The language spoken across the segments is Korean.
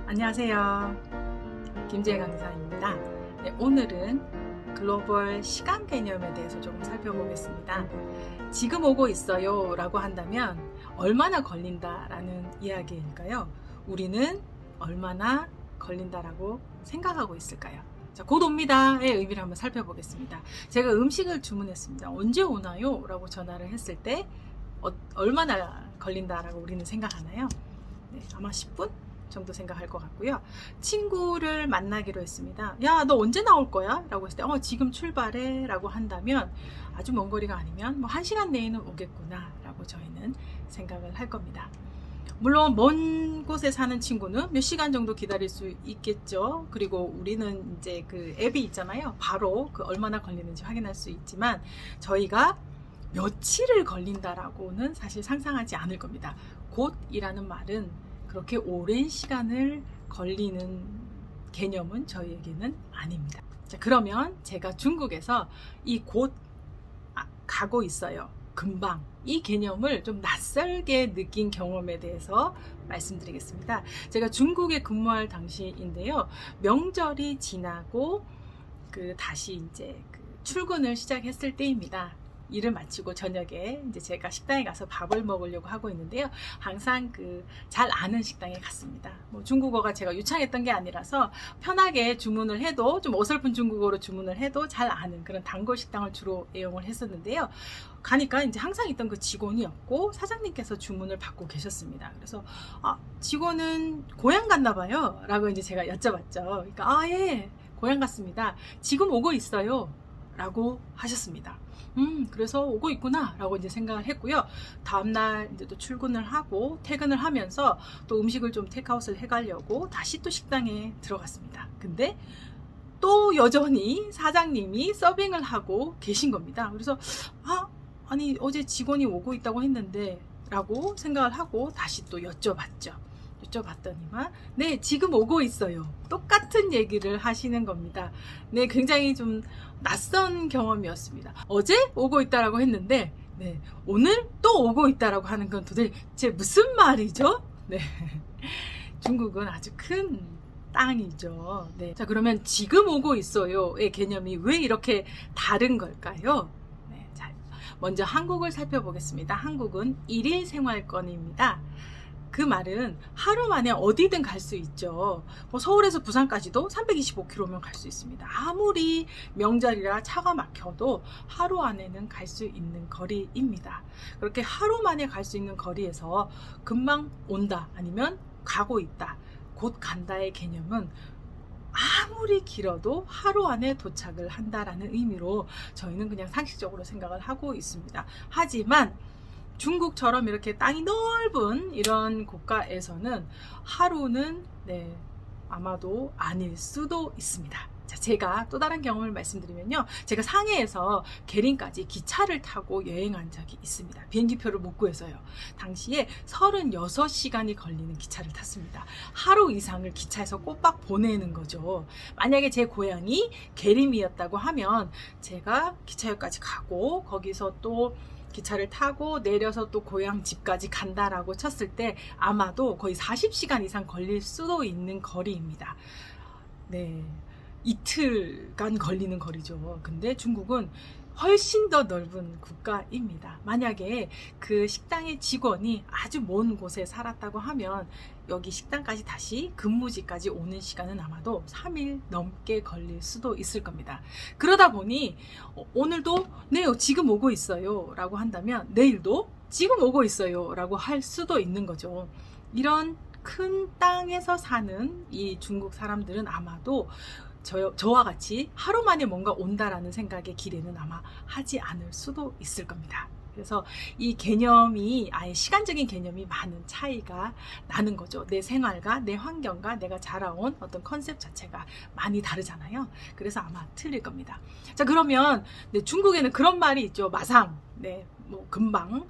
안녕하세요. 김지혜 강사입니다. 네, 오늘은 글로벌 시간 개념에 대해서 조금 살펴보겠습니다. 지금 오고 있어요 라고 한다면 얼마나 걸린다 라는 이야기일까요? 우리는 얼마나 걸린다라고 생각하고 있을까요? 자, 곧 옵니다의 의미를 한번 살펴보겠습니다. 제가 음식을 주문했습니다. 언제 오나요? 라고 전화를 했을 때 얼마나 걸린다라고 우리는 생각하나요? 네, 아마 10분? 정도 생각할 것 같고요. 친구를 만나기로 했습니다. 야, 너 언제 나올 거야? 라고 했을 때 지금 출발해 라고 한다면 아주 먼 거리가 아니면 뭐 1시간 내에는 오겠구나 라고 저희는 생각을 할 겁니다. 물론 먼 곳에 사는 친구는 몇 시간 정도 기다릴 수 있겠죠. 그리고 우리는 이제 그 앱이 있잖아요. 바로 그 얼마나 걸리는지 확인할 수 있지만 저희가 며칠을 걸린다라고는 사실 상상하지 않을 겁니다. 곧이라는 말은 그렇게 오랜 시간을 걸리는 개념은 저희에게는 아닙니다. 자, 그러면 제가 중국에서 이 곧 가고 있어요. 금방. 이 개념을 좀 낯설게 느낀 경험에 대해서 말씀드리겠습니다. 제가 중국에 근무할 당시인데요. 명절이 지나고 다시 이제 출근을 시작했을 때입니다. 일을 마치고 저녁에 이제 제가 식당에 가서 밥을 먹으려고 하고 있는데요. 항상 잘 아는 식당에 갔습니다. 뭐 중국어가 제가 유창했던 게 아니라서 편하게 주문을 해도 좀 어설픈 중국어로 주문을 해도 잘 아는 그런 단골 식당을 주로 애용을 했었는데요. 가니까 이제 항상 있던 그 직원이었고 사장님께서 주문을 받고 계셨습니다. 그래서 직원은 고향 갔나 봐요. 라고 이제 제가 여쭤봤죠. 그러니까 예, 고향 갔습니다. 지금 오고 있어요. 라고 하셨습니다. 그래서 오고 있구나 라고 이제 생각을 했고요. 다음날 이제 또 출근을 하고 퇴근을 하면서 또 음식을 좀 테이크아웃을 해가려고 다시 또 식당에 들어갔습니다. 근데 또 여전히 사장님이 서빙을 하고 계신 겁니다. 그래서 아니 어제 직원이 오고 있다고 했는데 라고 생각을 하고 다시 또 여쭤봤더니만 네, 지금 오고 있어요. 똑같은 얘기를 하시는 겁니다. 네, 굉장히 좀 낯선 경험이었습니다. 어제 오고 있다라고 했는데 네, 오늘 또 오고 있다라고 하는 건 도대체 무슨 말이죠? 네. 중국은 아주 큰 땅이죠. 네. 자, 그러면 지금 오고 있어요의 개념이 왜 이렇게 다른 걸까요? 네, 자, 먼저 한국을 살펴보겠습니다. 한국은 일일 생활권입니다. 그 말은 하루 만에 어디든 갈 수 있죠. 뭐 서울에서 부산까지도 325km면 갈 수 있습니다. 아무리 명절이라 차가 막혀도 하루 안에는 갈 수 있는 거리입니다. 그렇게 하루 만에 갈 수 있는 거리에서 금방 온다 아니면 가고 있다, 곧 간다의 개념은 아무리 길어도 하루 안에 도착을 한다라는 의미로 저희는 그냥 상식적으로 생각을 하고 있습니다. 하지만 중국처럼 이렇게 땅이 넓은 이런 국가에서는 하루는 아마도 아닐 수도 있습니다. 자, 제가 또 다른 경험을 말씀드리면요. 제가 상해에서 계린까지 기차를 타고 여행한 적이 있습니다. 비행기표를 못 구해서요. 당시에 36시간이 걸리는 기차를 탔습니다. 하루 이상을 기차에서 꼬박 보내는 거죠. 만약에 제 고향이 계림이었다고 하면 제가 기차역까지 가고 거기서 또 기차를 타고 내려서 또 고향 집까지 간다라고 쳤을 때 아마도 거의 40시간 이상 걸릴 수도 있는 거리입니다. 네, 이틀간 걸리는 거리죠. 근데 중국은 훨씬 더 넓은 국가입니다. 만약에 그 식당의 직원이 아주 먼 곳에 살았다고 하면 여기 식당까지 다시 근무지까지 오는 시간은 아마도 3일 넘게 걸릴 수도 있을 겁니다. 그러다 보니 오늘도 네, 지금 오고 있어요 라고 한다면 내일도 지금 오고 있어요 라고 할 수도 있는 거죠. 이런 큰 땅에서 사는 이 중국 사람들은 아마도 저와 같이 하루 만에 뭔가 온다라는 생각의 기대는 아마 하지 않을 수도 있을 겁니다. 그래서 이 개념이 아예 시간적인 개념이 많은 차이가 나는 거죠. 내 생활과 내 환경과 내가 자라온 어떤 컨셉 자체가 많이 다르잖아요. 그래서 아마 틀릴 겁니다. 자, 그러면 중국에는 그런 말이 있죠. 마상. 네, 뭐 금방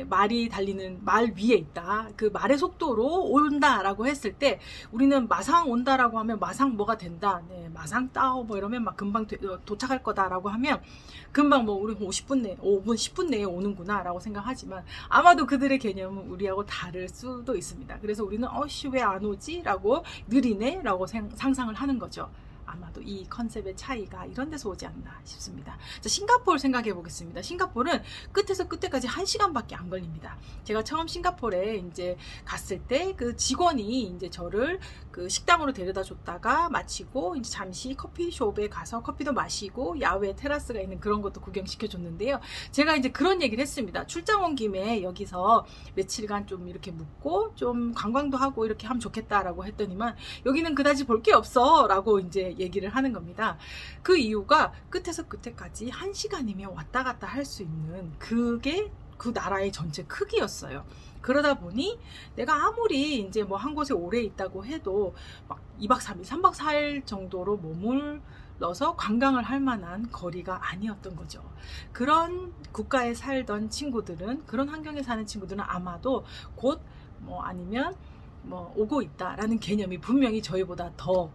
말이 달리는 말 위에 있다. 그 말의 속도로 온다라고 했을 때 우리는 마상 온다라고 하면 마상 뭐가 된다. 마상 따오 뭐 이러면 막 금방 도착할 거다라고 하면 금방 뭐 우리 50분 내, 5분, 10분 내에 오는구나라고 생각하지만 아마도 그들의 개념은 우리하고 다를 수도 있습니다. 그래서 우리는 씨 왜 안 오지? 라고 느리네? 라고 상상을 하는 거죠. 아마도 이 컨셉의 차이가 이런 데서 오지 않나 싶습니다. 자, 싱가포르 생각해 보겠습니다. 싱가포르는 끝에서 끝에까지 1시간밖에 안 걸립니다. 제가 처음 싱가포르에 이제 갔을 때 그 직원이 이제 저를 그 식당으로 데려다 줬다가 마치고 이제 잠시 커피숍에 가서 커피도 마시고 야외 테라스가 있는 그런 것도 구경시켜 줬는데요. 제가 이제 그런 얘기를 했습니다. 출장 온 김에 여기서 며칠간 좀 이렇게 묵고 좀 관광도 하고 이렇게 하면 좋겠다라고 했더니만 여기는 그다지 볼 게 없어 라고 이제 얘기를 하는 겁니다. 그 이유가 끝에서 끝에까지 1시간이면 왔다 갔다 할 수 있는 그게 그 나라의 전체 크기였어요. 그러다 보니 내가 아무리 이제 뭐 한 곳에 오래 있다고 해도 막 2박 3일, 3박 4일 정도로 머물러서 관광을 할 만한 거리가 아니었던 거죠. 그런 국가에 살던 친구들은, 그런 환경에 사는 친구들은 아마도 곧 뭐 아니면 뭐 오고 있다라는 개념이 분명히 저희보다 더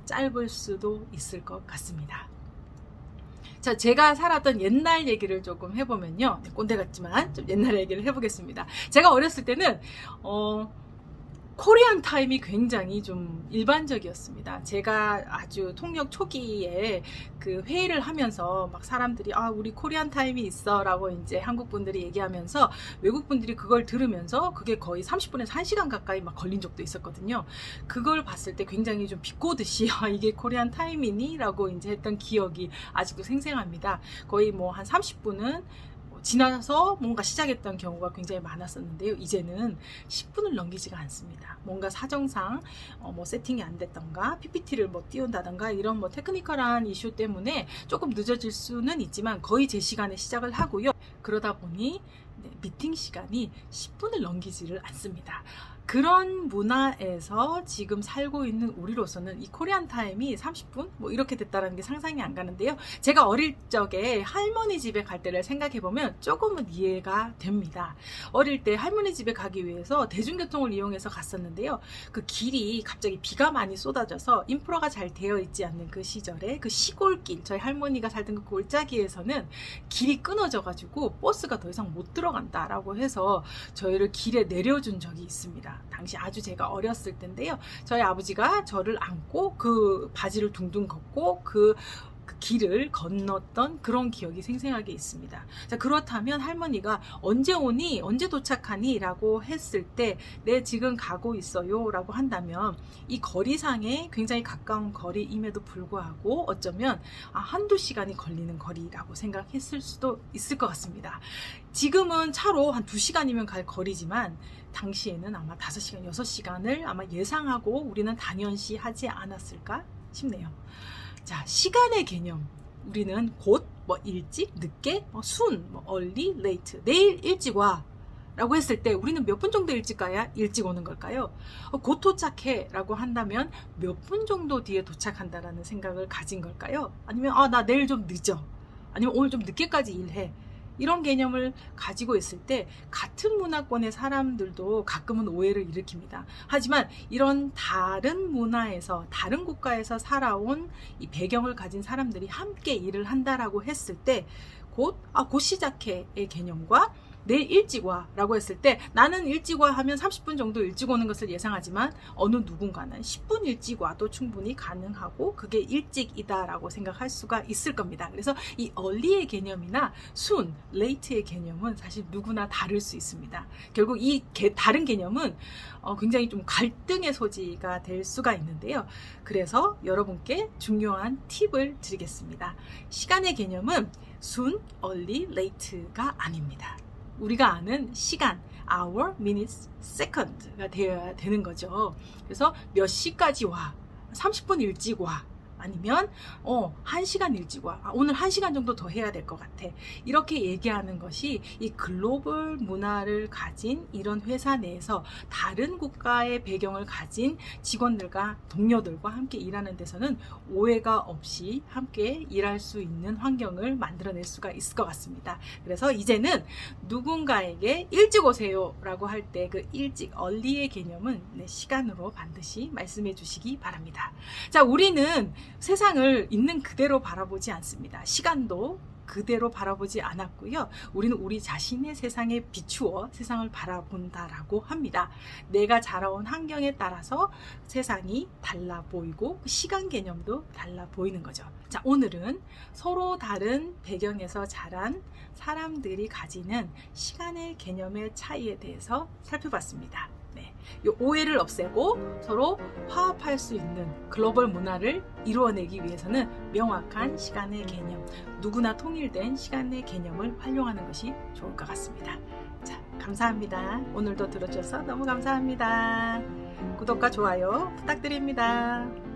짧을 수도 있을 것 같습니다. 자, 제가 살았던 옛날 얘기를 조금 해보면요. 꼰대 같지만 좀 옛날 얘기를 해보겠습니다. 제가 어렸을 때는 코리안 타임이 굉장히 좀 일반적이었습니다. 제가 아주 통역 초기에 그 회의를 하면서 막 사람들이 우리 코리안 타임이 있어 라고 이제 한국 분들이 얘기하면서 외국 분들이 그걸 들으면서 그게 거의 30분에서 1시간 가까이 막 걸린 적도 있었거든요. 그걸 봤을 때 굉장히 좀 비꼬듯이 이게 코리안 타임이니? 라고 이제 했던 기억이 아직도 생생합니다. 거의 뭐 한 30분은 지나서 뭔가 시작했던 경우가 굉장히 많았었는데요. 이제는 10분을 넘기지가 않습니다. 뭔가 사정상 뭐 세팅이 안 됐던가 PPT를 뭐 띄운다던가 이런 뭐 테크니컬한 이슈 때문에 조금 늦어질 수는 있지만 거의 제 시간에 시작을 하고요. 그러다 보니 미팅 시간이 10분을 넘기지를 않습니다. 그런 문화에서 지금 살고 있는 우리로서는 이 코리안 타임이 30분? 뭐 이렇게 됐다는 게 상상이 안 가는데요. 제가 어릴 적에 할머니 집에 갈 때를 생각해보면 조금은 이해가 됩니다. 어릴 때 할머니 집에 가기 위해서 대중교통을 이용해서 갔었는데요. 그 길이 갑자기 비가 많이 쏟아져서 인프라가 잘 되어 있지 않는 그 시절에 그 시골길, 저희 할머니가 살던 그 골짜기에서는 길이 끊어져가지고 버스가 더 이상 못 들어간다라고 해서 저희를 길에 내려준 적이 있습니다. 당시 아주 제가 어렸을 때인데요. 저희 아버지가 저를 안고 그 바지를 둥둥 걷고 그 길을 건넜던 그런 기억이 생생하게 있습니다. 자, 그렇다면 할머니가 언제 오니? 언제 도착하니? 라고 했을 때 네, 지금 가고 있어요 라고 한다면 이 거리상에 굉장히 가까운 거리임에도 불구하고 어쩌면 한두 시간이 걸리는 거리라고 생각했을 수도 있을 것 같습니다. 지금은 차로 한 2시간이면 갈 거리지만 당시에는 아마 5시간, 6시간을 아마 예상하고 우리는 당연시 하지 않았을까 싶네요. 자, 시간의 개념. 우리는 곧, 뭐 일찍, 늦게, 순, early, late. 내일 일찍 와 라고 했을 때 우리는 몇 분 정도 일찍 가야 일찍 오는 걸까요? 곧 도착해 라고 한다면 몇 분 정도 뒤에 도착한다라는 생각을 가진 걸까요? 아니면 나 내일 좀 늦어. 아니면 오늘 좀 늦게까지 일해. 이런 개념을 가지고 있을 때 같은 문화권의 사람들도 가끔은 오해를 일으킵니다. 하지만 이런 다른 문화에서, 다른 국가에서 살아온 이 배경을 가진 사람들이 함께 일을 한다라고 했을 때 곧 시작해의 개념과 내일 일찍 와 라고 했을 때 나는 일찍 와 하면 30분 정도 일찍 오는 것을 예상하지만 어느 누군가는 10분 일찍 와도 충분히 가능하고 그게 일찍이다 라고 생각할 수가 있을 겁니다. 그래서 이 early의 개념이나 soon, late의 개념은 사실 누구나 다를 수 있습니다. 결국 이 다른 개념은 굉장히 좀 갈등의 소지가 될 수가 있는데요. 그래서 여러분께 중요한 팁을 드리겠습니다. 시간의 개념은 soon, early, late가 아닙니다. 우리가 아는 시간, hour, minutes, second가 되어야 되는 거죠. 그래서 몇 시까지 와, 30분 일찍 와, 아니면 1시간 일찍 와. 오늘 1시간 정도 더 해야 될 것 같아. 이렇게 얘기하는 것이 이 글로벌 문화를 가진 이런 회사 내에서 다른 국가의 배경을 가진 직원들과 동료들과 함께 일하는 데서는 오해가 없이 함께 일할 수 있는 환경을 만들어낼 수가 있을 것 같습니다. 그래서 이제는 누군가에게 일찍 오세요 라고 할 때 그 일찍 얼리의 개념은 시간으로 반드시 말씀해 주시기 바랍니다. 자, 우리는 세상을 있는 그대로 바라보지 않습니다. 시간도 그대로 바라보지 않았고요. 우리는 우리 자신의 세상에 비추어 세상을 바라본다라고 합니다. 내가 자라온 환경에 따라서 세상이 달라 보이고 시간 개념도 달라 보이는 거죠. 자, 오늘은 서로 다른 배경에서 자란 사람들이 가지는 시간의 개념의 차이에 대해서 살펴봤습니다. 이 오해를 없애고 서로 화합할 수 있는 글로벌 문화를 이루어내기 위해서는 명확한 시간의 개념, 누구나 통일된 시간의 개념을 활용하는 것이 좋을 것 같습니다. 자, 감사합니다. 오늘도 들어주셔서 너무 감사합니다. 구독과 좋아요 부탁드립니다.